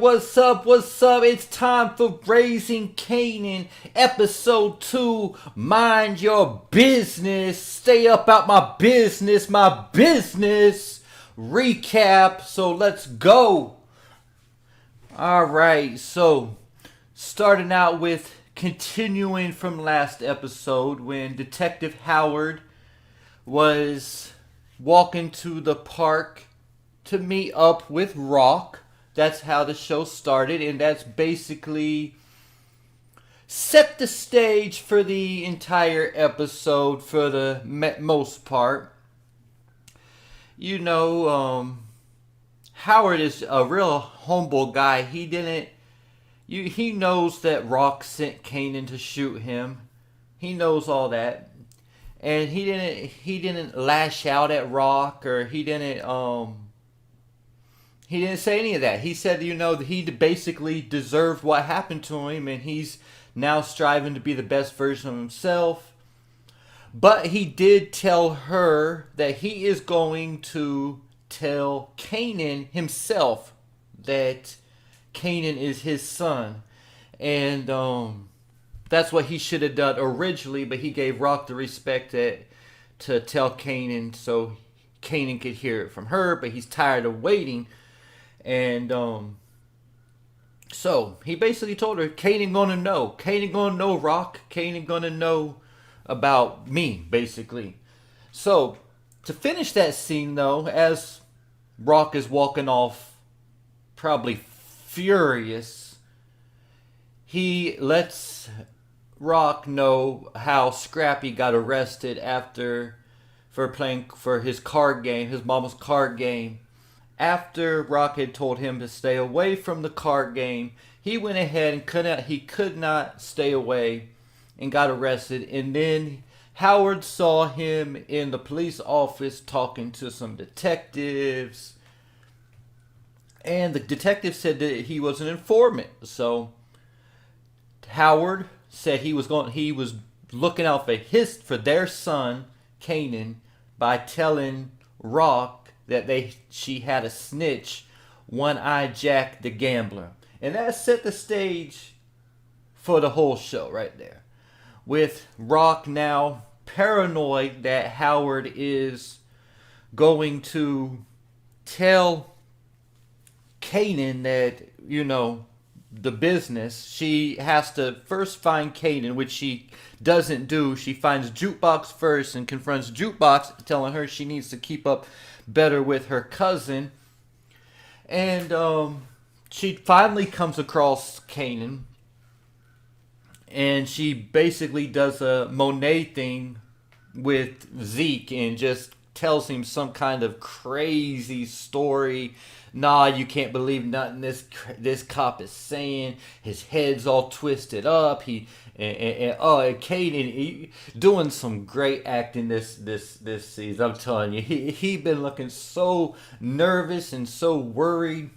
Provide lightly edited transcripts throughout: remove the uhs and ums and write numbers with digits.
what's up, what's up? It's time for Raising Kanan, episode 2. Mind your business. Stay up out my business, recap. So let's go. Alright, so starting out with continuing from last episode when Detective Howard was walking to the park to meet up with Rock. That's how the show started, and that's basically set the stage for the entire episode for the most part. You know, Howard is a real humble guy. He knows that Rock sent Kanan to shoot him. He knows all that. And he didn't lash out at Rock, or he didn't say any of that. He said, that he basically deserved what happened to him, and he's now striving to be the best version of himself. But he did tell her that he is going to tell Kanan himself that Kanan is his son. And that's what he should have done originally, but he gave Rock the respect to tell Kanan so Kanan could hear it from her, but he's tired of waiting. And so he basically told her, Kanan gonna know. Kanan gonna know, Rock. Kanan gonna know about me, basically. So to finish that scene, though, as Rock is walking off, probably furious, he lets Rock know how Scrappy got arrested for playing for his card game, his mama's card game. After Rock had told him to stay away from the card game, he went ahead and could not stay away and got arrested. And then Howard saw him in the police office talking to some detectives. And the detective said that he was an informant. So Howard said he was looking out for their son, Kanan, by telling Rock that she had a snitch, One-Eyed Jack the Gambler. And that set the stage for the whole show right there. With Rock now paranoid that Howard is going to tell Kanan that, the business. She has to first find Kanan, which she doesn't do. She finds Jukebox first and confronts Jukebox, telling her she needs to keep up better with her cousin. And she finally comes across Kanan, and she basically does a Monet thing with Zeke and just tells him some kind of crazy story. Nah, you can't believe nothing this cop is saying. His head's all twisted up. Kanan doing some great acting this season. I'm telling you, he been looking so nervous and so worried.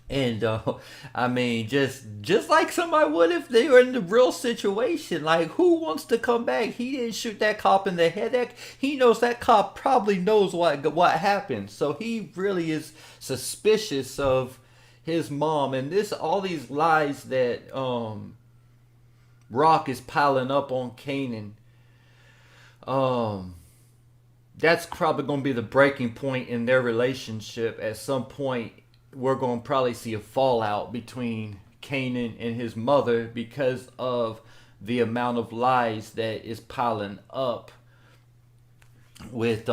And just like somebody would if they were in the real situation. Like, who wants to come back? He didn't shoot that cop in the head. He knows that cop probably knows what happened. So he really is suspicious of his mom, and all these lies that Rock is piling up on Kanan. That's probably going to be the breaking point in their relationship. At some point, we're going to probably see a fallout between Kanan and his mother because of the amount of lies that is piling up with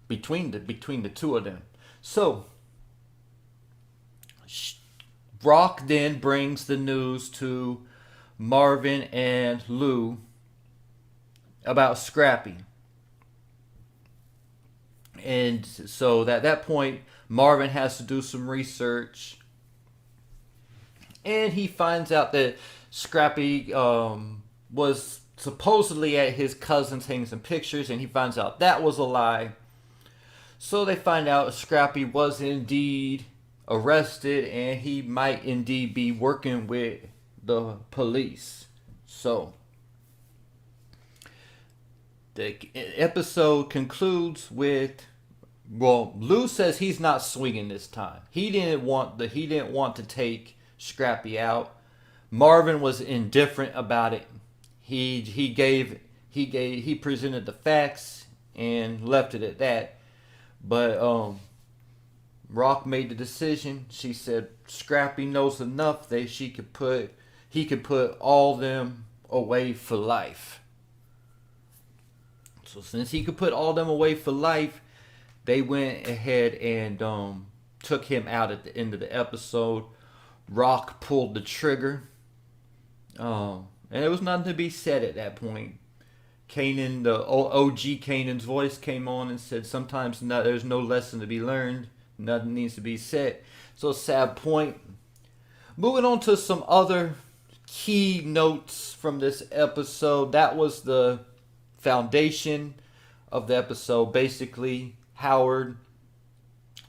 between the two of them. So Rock then brings the news to Marvin and Lou about Scrappy. And so at that point, Marvin has to do some research, and he finds out that Scrappy was supposedly at his cousin's taking some pictures, and he finds out that was a lie. So they find out Scrappy was indeed arrested, and he might indeed be working with the police. So the episode concludes with Well, Lou says he's not swinging this time. He didn't want to take Scrappy out. Marvin was indifferent about it. He presented the facts and left it at that. But Rock made the decision. She said Scrappy knows enough that he could put all them away for life. So since he could put all them away for life, they went ahead and took him out at the end of the episode. Rock pulled the trigger. And there was nothing to be said at that point. Kanan, the OG Kanan's voice came on and said, sometimes there's no lesson to be learned. Nothing needs to be said. So, sad point. Moving on to some other key notes from this episode. That was the foundation of the episode. Basically, Howard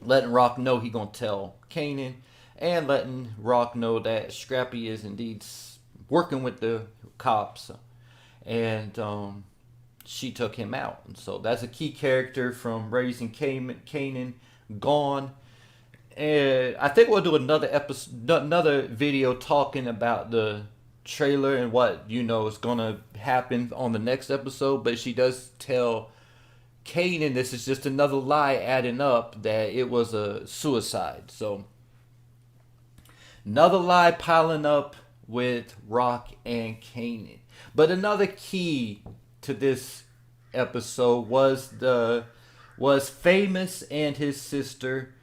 letting Rock know he gonna tell Kanan, and letting Rock know that Scrappy is indeed working with the cops, and she took him out. And so that's a key character from Raising Kanan gone. And I think we'll do another video talking about the trailer and what is gonna happen on the next episode. But she does tell Kanan this is just another lie adding up, that it was a suicide. So another lie piling up with Rock and Kanan. But another key to this episode was Famous and his sister.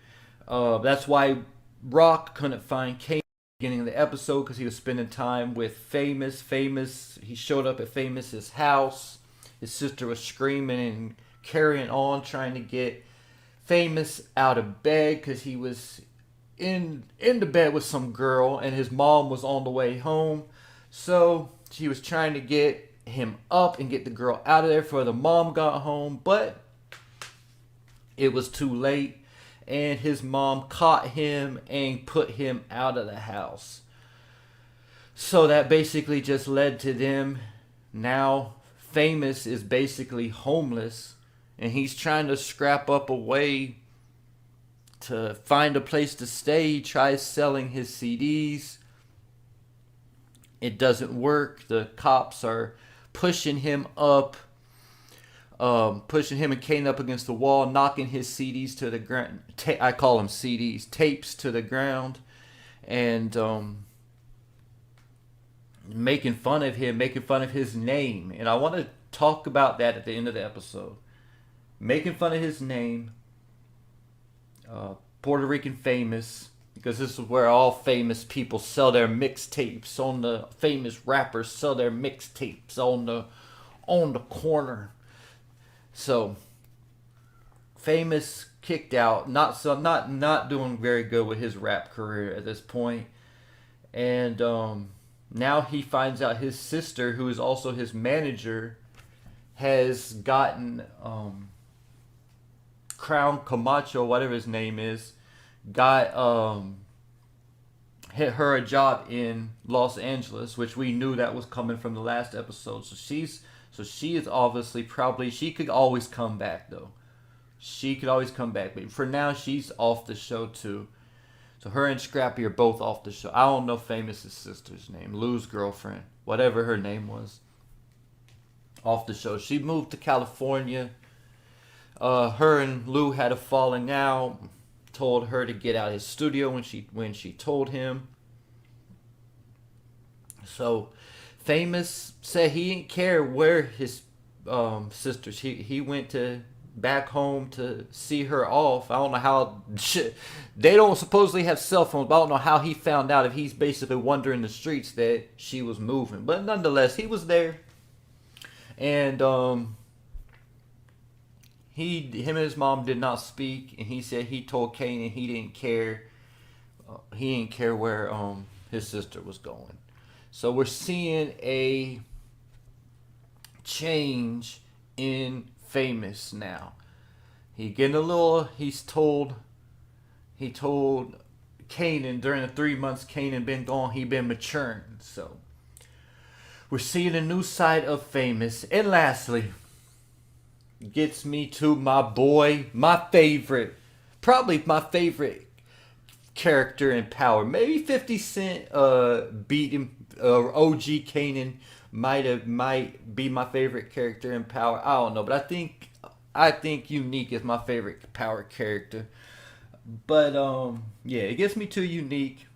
That's why Rock couldn't find Kanan at the beginning of the episode, because he was spending time with Famous. He showed up at Famous's house. His sister was screaming and carrying on, trying to get Famous out of bed because he was in the bed with some girl, and his mom was on the way home. So she was trying to get him up and get the girl out of there before the mom got home, but it was too late, and his mom caught him and put him out of the house. So that basically just led to them now. Famous is basically homeless, and he's trying to scrap up a way to find a place to stay. He tries selling his CDs. It doesn't work. The cops are pushing him and Kane up against the wall, knocking his CDs to the ground. I call them CDs, tapes to the ground, and making fun of him, making fun of his name. And I want to talk about that at the end of the episode. Making fun of his name. Puerto Rican Famous, because this is where all famous people sell their mixtapes. On the famous rappers sell their mixtapes on the corner. So Famous kicked out, not doing very good with his rap career at this point, and now he finds out his sister, who is also his manager, has gotten Crown Camacho, whatever his name is, got hit her a job in Los Angeles, which we knew that was coming from the last episode. So she is obviously she could always come back though. She could always come back, but for now she's off the show too. So her and Scrappy are both off the show. I don't know Famous's sister's name, Lou's girlfriend, whatever her name was, off the show. She moved to California. Her and Lou had a falling out. Told her to get out of his studio when she told him. So Famous said he didn't care where his sisters. He went back home to see her off. I don't know how. They don't supposedly have cell phones, but I don't know how he found out, if he's basically wandering the streets, that she was moving. But nonetheless, he was there, and him and his mom did not speak, and he said he told Kanan he didn't care. He didn't care where his sister was going. So we're seeing a change in Famous now. He told Kanan during the 3 months Kanan been gone, he been maturing. So we're seeing a new side of Famous. And lastly, gets me to my boy, my favorite, probably my favorite character in Power. Maybe 50 Cent beat him. OG Kanan might be my favorite character in Power. I don't know, but I think Unique is my favorite Power character. But yeah, it gets me to Unique.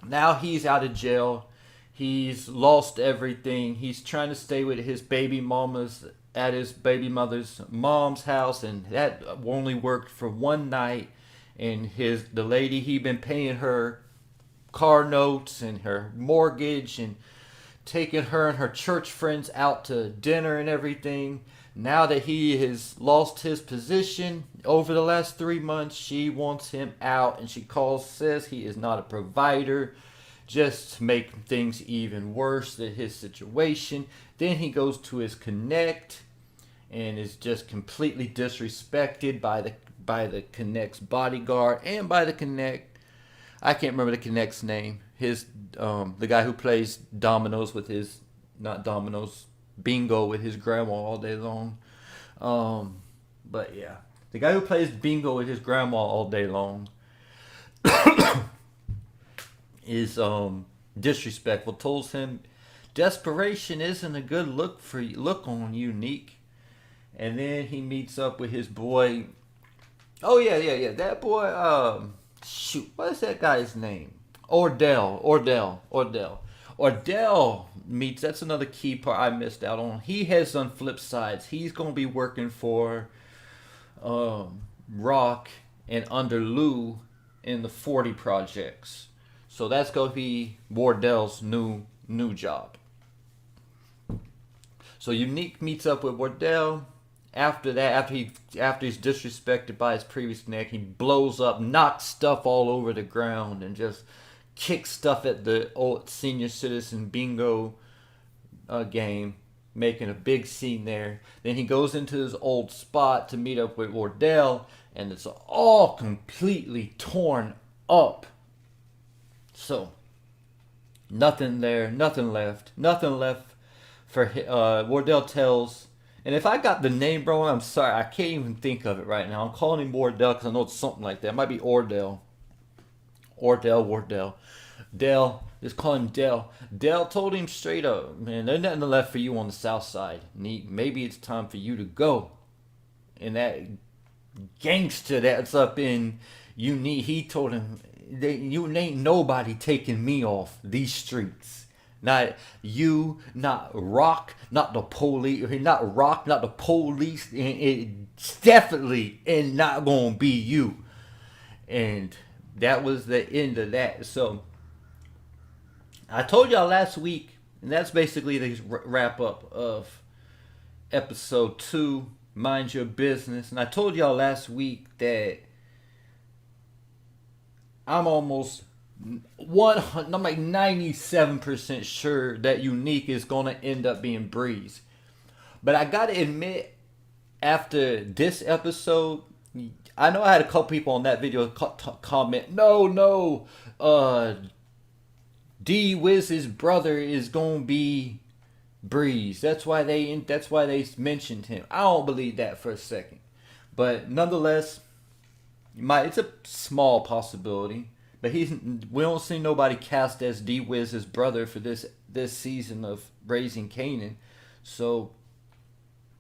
Now he's out of jail. He's lost everything. He's trying to stay with his baby mamas at his baby mother's mom's house, and that only worked for one night. And the lady he been paying her car notes and her mortgage and taking her and her church friends out to dinner and everything. Now that he has lost his position over the last 3 months, she wants him out, and says he is not a provider, just to make things even worse than his situation. Then he goes to his connect and is just completely disrespected by the connect's bodyguard and by the connect. I can't remember the connect's name. The guy who plays dominoes with his not dominoes bingo with his grandma all day long. But yeah, the guy who plays bingo with his grandma all day long is disrespectful. Tells him desperation isn't a good look on Unique. And then he meets up with his boy. Oh yeah. That boy. Shoot, what is that guy's name? Ordell meets. That's another key part I missed out on. He has on flip sides. He's gonna be working for Rock and under Lou in the 40 projects. So that's gonna be Wardell's new job. So Unique meets up with Wardell. After that, after he's disrespected by his previous connect, he blows up, knocks stuff all over the ground, and just kicks stuff at the old senior citizen bingo game, making a big scene there. Then he goes into his old spot to meet up with Wardell, and it's all completely torn up. So nothing there, nothing left for Wardell tells. And if I got the name wrong, I'm sorry. I can't even think of it right now. I'm calling him Wardell because I know it's something like that. It might be Wardell. Dell. Just call him Dell. Dell told him straight up, man, there's nothing left for you on the south side. Maybe it's time for you to go. And that gangster that's up in Unique, he told him, you ain't nobody taking me off these streets. Not you, not Rock, not the police, not Rock, not the police, and it's definitely and not gonna be you. And that was the end of that. So I told y'all last week, and that's basically the wrap up of episode 2, Mind Your Business. And I told y'all last week that I'm almost I'm like 97% sure that Unique is going to end up being Breeze. But I got to admit, after this episode, I know I had a couple people on that video comment, no, D-Wiz's brother is going to be Breeze. That's why they mentioned him. I don't believe that for a second. But nonetheless, it's a small possibility. But we don't see nobody cast as D-Wiz's brother for this season of Raising Kanan. So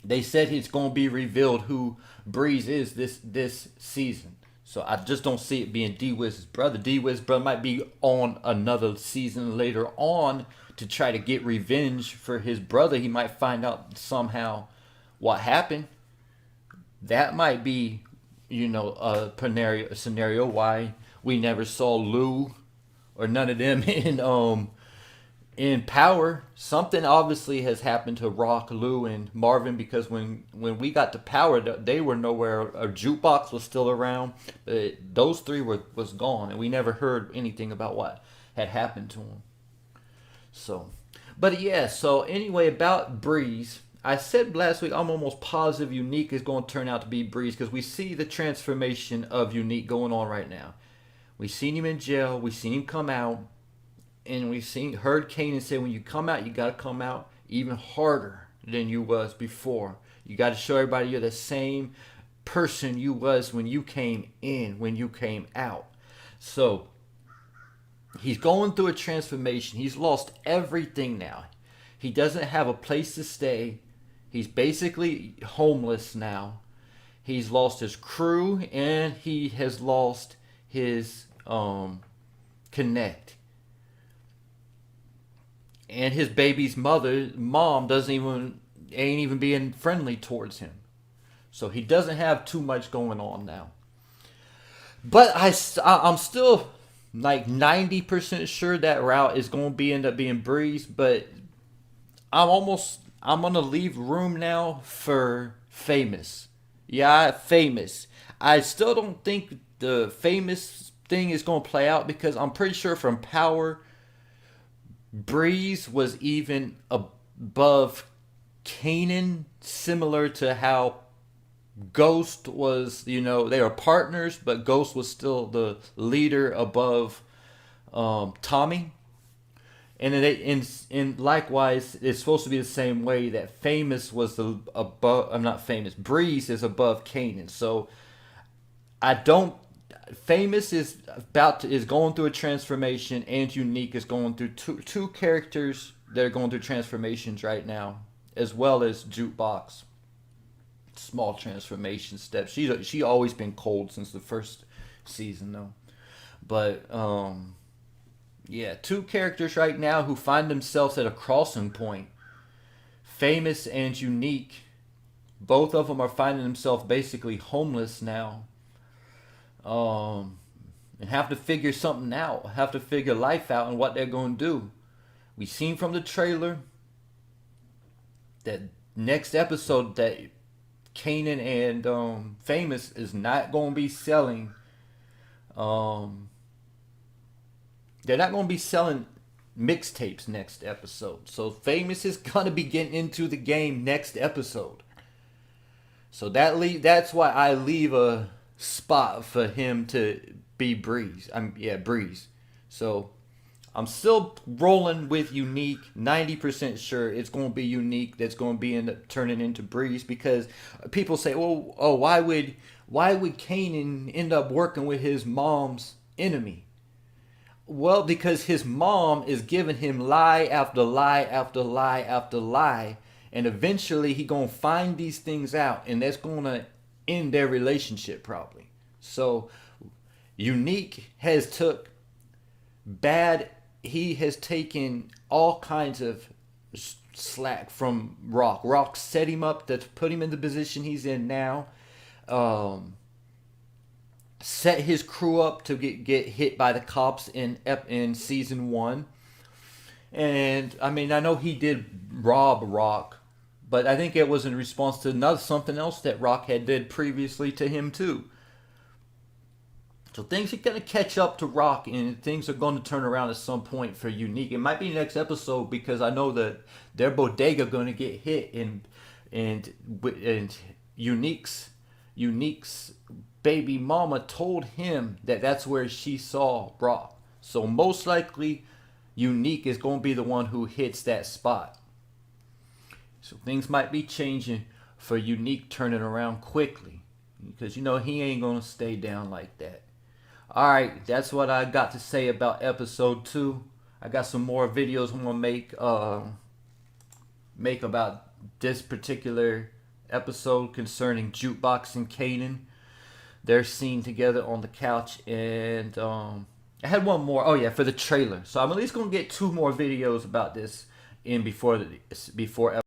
they said it's going to be revealed who Breeze is this season. So I just don't see it being D-Wiz's brother. D-Wiz's brother might be on another season later on to try to get revenge for his brother. He might find out somehow what happened. That might be, a scenario why we never saw Lou or none of them in Power. Something obviously has happened to Rock, Lou, and Marvin, because when we got to Power, they were nowhere. A jukebox was still around. Those three was gone, and we never heard anything about what had happened to them. So, but yeah. So anyway, about Breeze. I said last week I'm almost positive Unique is going to turn out to be Breeze because we see the transformation of Unique going on right now. We seen him in jail. We seen him come out, and we heard Kanan say, "When you come out, you got to come out even harder than you was before. You got to show everybody you're the same person you was when you came in, when you came out. So he's going through a transformation. He's lost everything now. He doesn't have a place to stay. He's basically homeless now. He's lost his crew and he has lost his connect. And his baby's mom ain't even being friendly towards him. So he doesn't have too much going on now. But I'm still like 90% sure that route is going to end up being Breeze. But I'm going to leave room now for Famous. Yeah, Famous. I still don't think the Famous thing is going to play out because I'm pretty sure from Power, Breeze was even above Kanan, similar to how Ghost was, they were partners, but Ghost was still the leader above Tommy. And likewise, it's supposed to be the same way that Famous was I'm not Famous. Breeze is above Kanan. So Famous is going through a transformation, and Unique is going through two characters that are going through transformations right now, as well as Jukebox. Small transformation steps. She always been cold since the first season though. But yeah, two characters right now who find themselves at a crossing point. Famous and Unique. Both of them are finding themselves basically homeless now. And have to figure something out. Have to figure life out and what they're going to do. We seen from the trailer that next episode that Kanan and Famous is not going to be selling. They're not going to be selling mixtapes next episode. So Famous is going to be getting into the game next episode. So that's why I leave a spot for him to be Breeze. Breeze. So I'm still rolling with Unique. 90% sure it's going to be Unique that's going to be turning into Breeze, because people say, why would Kanan end up working with his mom's enemy? Well, because his mom is giving him lie after lie after lie after lie, and eventually he going to find these things out, and that's going to end their relationship probably. So Unique has he has taken all kinds of slack from Rock. Rock set him up to put him in the position he's in now. Set his crew up to get hit by the cops in season 1. And I mean, I know he did rob Rock, but I think it was in response to something else that Rock had did previously to him too. So things are going to catch up to Rock, and things are going to turn around at some point for Unique. It might be next episode, because I know that their bodega going to get hit, and Unique's baby mama told him that that's where she saw Rock. So most likely Unique is going to be the one who hits that spot. So things might be changing for Unique, turning around quickly, because he ain't going to stay down like that. Alright, that's what I got to say about episode 2. I got some more videos I'm going to make about this particular episode concerning Jukebox and Kanan. They're seen together on the couch, and I had one more. Oh yeah, for the trailer. So I'm at least going to get 2 more videos about this before